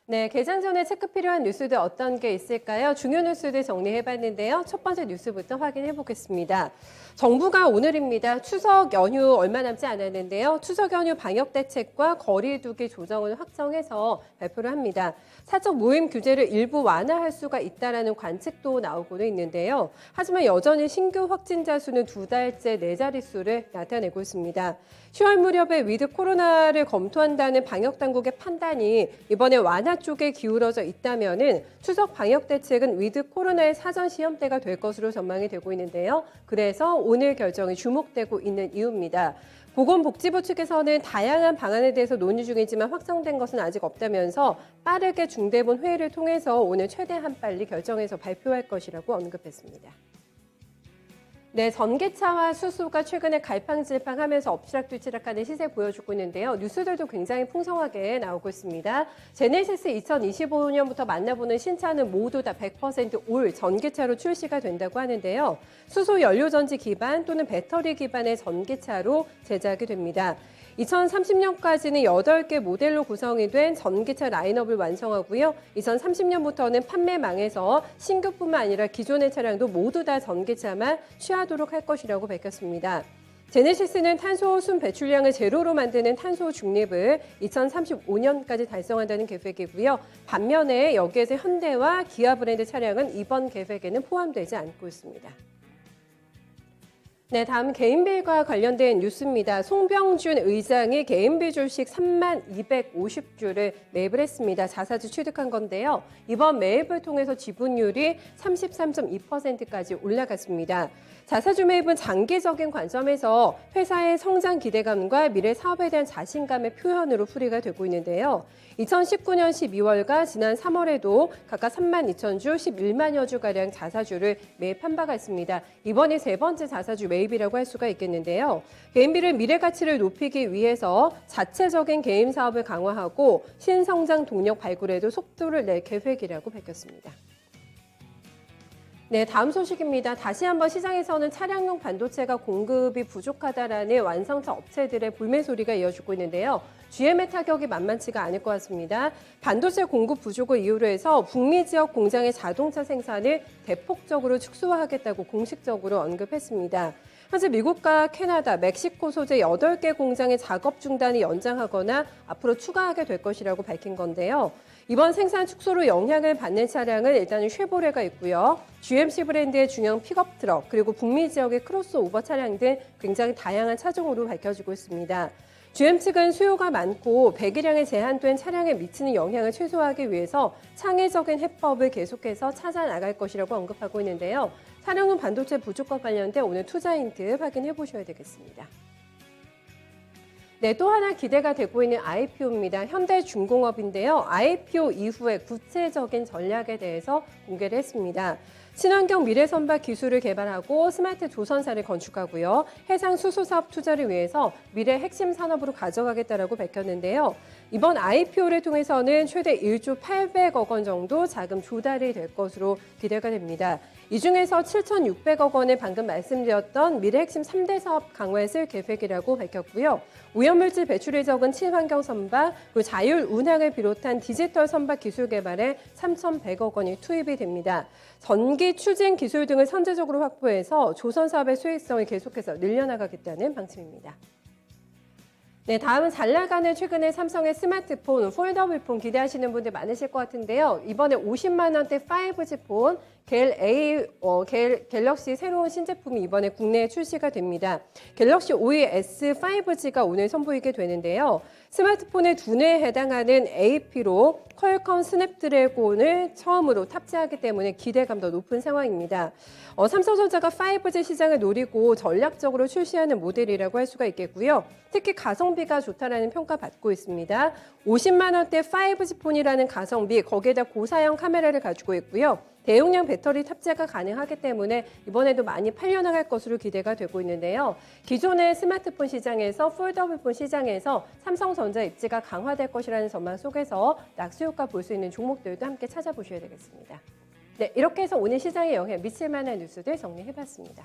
네, 개장 전에 체크 필요한 뉴스들 어떤 게 있을까요? 중요 뉴스들 정리해봤는데요. 첫 번째 뉴스부터 확인해 보겠습니다. 정부가 오늘입니다. 추석 연휴 얼마 남지 않았는데요. 추석 연휴 방역 대책과 거리 두기 조정을 확정해서 발표를 합니다. 사적 모임 규제를 일부 완화할 수가 있다라는 관측도 나오고는 있는데요. 하지만 여전히 신규 확진자 수는 두 달째 네 자릿수를 나타내고 있습니다. 10월 무렵에 위드 코로나를 검토한다는 방역 당국의 판단이 이번에 완화 쪽에 기울어져 있다면은 추석 방역 대책은 위드 코로나의 사전 시험대가 될 것으로 전망이 되고 있는데요. 그래서 오늘 결정이 주목되고 있는 이유입니다. 보건복지부 측에서는 다양한 방안에 대해서 논의 중이지만 확정된 것은 아직 없다면서 빠르게 중대본 회의를 통해서 오늘 최대한 빨리 결정해서 발표할 것이라고 언급했습니다. 네, 전기차와 수소가 최근에 갈팡질팡하면서 엎치락뒤치락하는 시세 보여주고 있는데요. 뉴스들도 굉장히 풍성하게 나오고 있습니다. 제네시스 2025년부터 만나보는 신차는 모두 다 100%올 전기차로 출시가 된다고 하는데요. 수소 연료전지 기반 또는 배터리 기반의 전기차로 제작이 됩니다. 2030년까지는 8개 모델로 구성이 된 전기차 라인업을 완성하고요. 2030년부터는 판매망에서 신규뿐만 아니라 기존의 차량도 모두 다 전기차만 취하도록 할 것이라고 밝혔습니다. 제네시스는 탄소 순 배출량을 제로로 만드는 탄소 중립을 2035년까지 달성한다는 계획이고요. 반면에 여기에서 현대와 기아 브랜드 차량은 이번 계획에는 포함되지 않고 있습니다. 네, 다음 개인빌과 관련된 뉴스입니다. 송병준 의장이 개인빌 주식 3250주를 매입을 했습니다. 자사주 취득한 건데요. 이번 매입을 통해서 지분율이 33.2%까지 올라갔습니다. 자사주 매입은 장기적인 관점에서 회사의 성장 기대감과 미래 사업에 대한 자신감의 표현으로 풀이가 되고 있는데요. 2019년 12월과 지난 3월에도 각각 32,000주, 11만여 주가량 자사주를 매입한 바가 있습니다. 이번이 세 번째 자사주 매입이라고 할 수가 있겠는데요. 개인비를 미래 가치를 높이기 위해서 자체적인 개인 사업을 강화하고 신성장 동력 발굴에도 속도를 낼 계획이라고 밝혔습니다. 네, 다음 소식입니다. 다시 한번 시장에서는 차량용 반도체가 공급이 부족하다라는 완성차 업체들의 불매 소리가 이어지고 있는데요. GM의 타격이 만만치가 않을 것 같습니다. 반도체 공급 부족을 이유로 해서 북미 지역 공장의 자동차 생산을 대폭적으로 축소하겠다고 공식적으로 언급했습니다. 현재 미국과 캐나다, 멕시코 소재 8개 공장의 작업 중단이 연장하거나 앞으로 추가하게 될 것이라고 밝힌 건데요. 이번 생산 축소로 영향을 받는 차량은 일단은 쉐보레가 있고요. GMC 브랜드의 중형 픽업 트럭, 그리고 북미 지역의 크로스오버 차량 등 굉장히 다양한 차종으로 밝혀지고 있습니다. GM 측은 수요가 많고 배기량에 제한된 차량에 미치는 영향을 최소화하기 위해서 창의적인 해법을 계속해서 찾아 나갈 것이라고 언급하고 있는데요. 차량용 반도체 부족과 관련된 오늘 투자 힌트 확인해 보셔야 되겠습니다. 네, 또 하나 기대가 되고 있는 IPO입니다. 현대중공업인데요. IPO 이후에 구체적인 전략에 대해서 공개를 했습니다. 친환경 미래선박 기술을 개발하고 스마트 조선사를 건축하고요. 해상 수소사업 투자를 위해서 미래 핵심 산업으로 가져가겠다라고 밝혔는데요. 이번 IPO를 통해서는 최대 1조 800억 원 정도 자금 조달이 될 것으로 기대가 됩니다. 이 중에서 7,600억 원을 방금 말씀드렸던 미래 핵심 3대 사업 강화에 쓸 계획이라고 밝혔고요. 오염물질 배출이 적은 친환경 선박, 그리고 자율 운항을 비롯한 디지털 선박 기술 개발에 3,100억 원이 투입이 됩니다. 전기 추진 기술 등을 선제적으로 확보해서 조선 사업의 수익성을 계속해서 늘려나가겠다는 방침입니다. 네, 다음은 잘 나가는 최근에 삼성의 스마트폰, 폴더블 폰 기대하시는 분들 많으실 것 같은데요. 이번에 50만 원대 5G 폰, 갤럭시 새로운 신제품이 이번에 국내에 출시가 됩니다. 갤럭시 O2 S 5G가 오늘 선보이게 되는데요. 스마트폰의 두뇌에 해당하는 AP로 퀄컴 스냅드래곤을 처음으로 탑재하기 때문에 기대감도 높은 상황입니다. 삼성전자가 5G 시장을 노리고 전략적으로 출시하는 모델이라고 할 수가 있겠고요. 특히 가성비가 좋다라는 평가 받고 있습니다. 50만 원대 5G 폰이라는 가성비, 거기에다 고사양 카메라를 가지고 있고요. 대용량 배터리 탑재가 가능하기 때문에 이번에도 많이 팔려나갈 것으로 기대가 되고 있는데요. 기존의 스마트폰 시장에서 폴더블폰 시장에서 삼성전자 입지가 강화될 것이라는 전망 속에서 낙수효과 볼 수 있는 종목들도 함께 찾아보셔야 되겠습니다. 네, 이렇게 해서 오늘 시장에 영향 미칠 만한 뉴스들 정리해봤습니다.